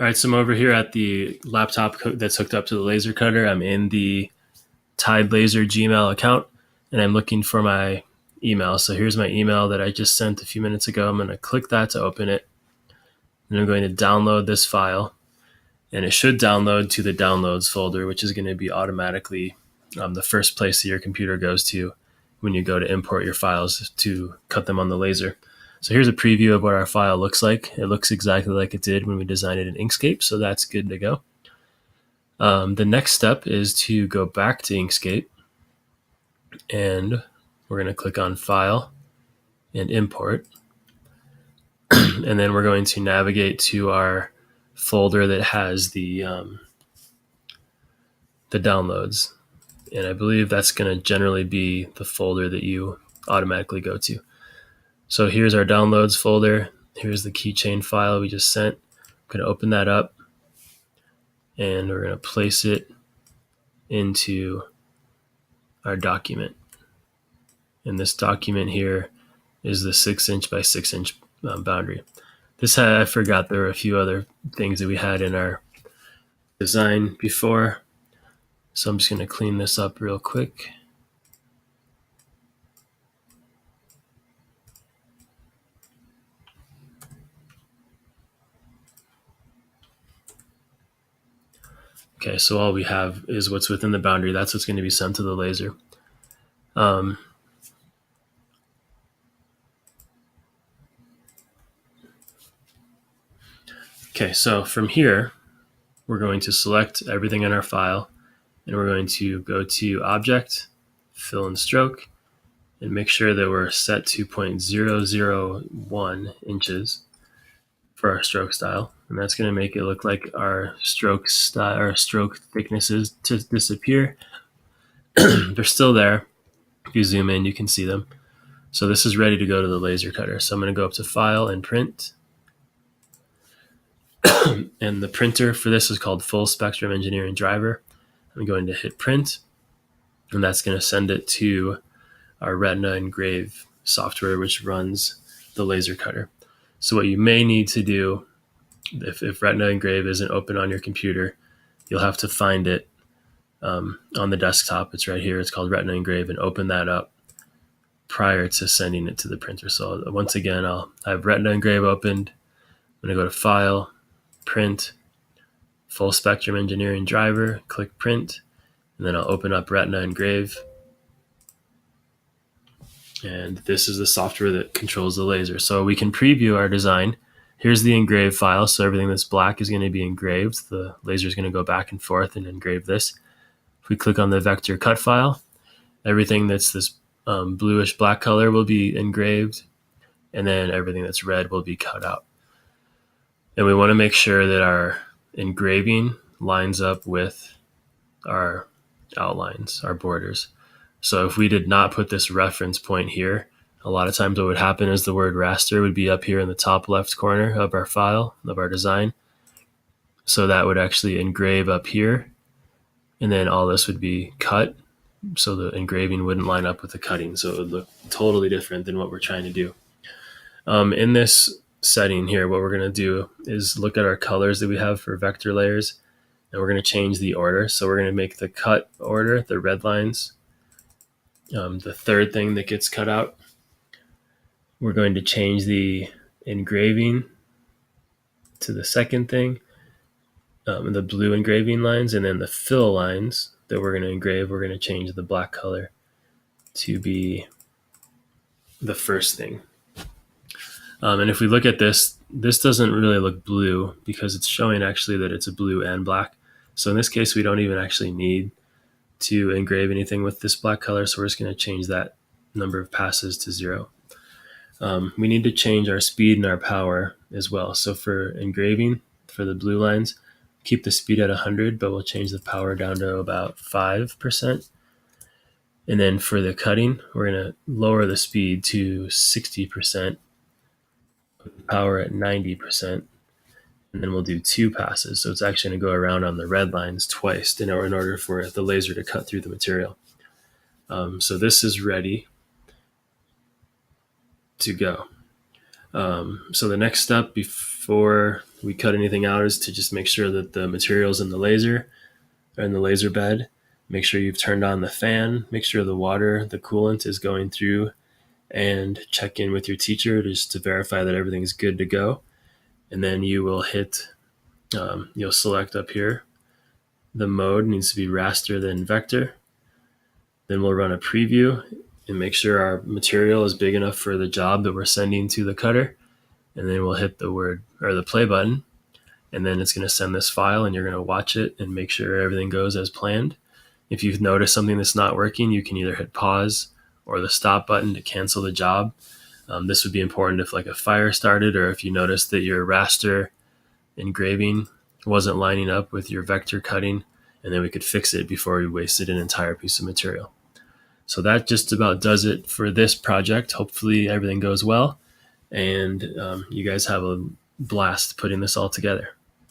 All right, so I'm over here at the laptop that's hooked up to the laser cutter. I'm in the Tide Laser Gmail account, and I'm looking for my email. So here's my email that I just sent a few minutes ago. I'm going to click that to open it, and I'm going to download this file, and it should download to the downloads folder, which is going to be automatically the first place that your computer goes to when you go to import your files to cut them on the laser. So here's a preview of what our file looks like. It looks exactly like it did when we designed it in Inkscape, so that's good to go. The next step is to go back to Inkscape, and we're going to click on File and Import. And then we're going to navigate to our folder that has the downloads. And I believe that's going to generally be the folder that you automatically go to. So here's our downloads folder. Here's the keychain file we just sent. I'm going to open that up, and we're going to place it into our document. And this document here is the 6-inch by 6-inch boundary. I forgot there were a few other things that we had in our design before. So I'm just going to clean this up real quick. Okay, so all we have is what's within the boundary. That's what's going to be sent to the laser. Okay, so from here, we're going to select everything in our file, and we're going to go to Object, Fill and Stroke, and make sure that we're set to 0.001 inches for our stroke style. And that's going to make it look like our stroke thicknesses to disappear. They're still there. If you zoom in, you can see them. So this is ready to go to the laser cutter. So I'm going to go up to File and Print. And the printer for this is called Full Spectrum Engineering Driver. I'm going to hit Print, and that's going to send it to our Retina Engrave software, which runs the laser cutter. So what you may need to do, if Retina Engrave isn't open on your computer, you'll have to find it on the desktop. It's right here. It's called Retina Engrave, and open that up prior to sending it to the printer. So once again, I have Retina Engrave opened. I'm going to go to File, Print, Full Spectrum Engineering Driver, click Print, and then I'll open up Retina Engrave. And this is the software that controls the laser. So we can preview our design. Here's the engrave file. So everything that's black is going to be engraved. The laser is going to go back and forth and engrave this. If we click on the vector cut file, everything that's this bluish black color will be engraved, and then everything that's red will be cut out. And we want to make sure that our engraving lines up with our outlines, our borders. So if we did not put this reference point here, a lot of times what would happen is the word raster would be up here in the top left corner of our file, of our design. So that would actually engrave up here, and then all this would be cut. So the engraving wouldn't line up with the cutting. So it would look totally different than what we're trying to do. In this setting here, what we're going to do is look at our colors that we have for vector layers, and we're going to change the order. So we're going to make the cut order, the red lines, the third thing that gets cut out. We're going to change the engraving to the second thing, the blue engraving lines, and then the fill lines that we're going to engrave, we're going to change the black color to be the first thing. And if we look at this, this doesn't really look blue because it's showing actually that it's a blue and black. So in this case, we don't even actually need to engrave anything with this black color. So we're just going to change that number of passes to 0. We need to change our speed and our power as well. So for engraving, for the blue lines, keep the speed at 100, but we'll change the power down to about 5%. And then for the cutting, we're going to lower the speed to 60%, power at 90%, and then we'll do 2 passes. So it's actually going to go around on the red lines twice in order for the laser to cut through the material. So this is ready to go. So the next step before we cut anything out is to just make sure that the material's in the laser or in the laser bed. Make sure you've turned on the fan, make sure the water, the coolant is going through, and check in with your teacher just to verify that everything's good to go. And then you will hit, you'll select up here, the mode needs to be raster then vector. Then we'll run a preview and make sure our material is big enough for the job that we're sending to the cutter. And then we'll hit the word or the play button. And then it's going to send this file and you're going to watch it and make sure everything goes as planned. If you've noticed something that's not working, you can either hit pause or the stop button to cancel the job. This would be important if like a fire started or if you noticed that your raster engraving wasn't lining up with your vector cutting, and then we could fix it before we wasted an entire piece of material. So that just about does it for this project. Hopefully everything goes well and you guys have a blast putting this all together.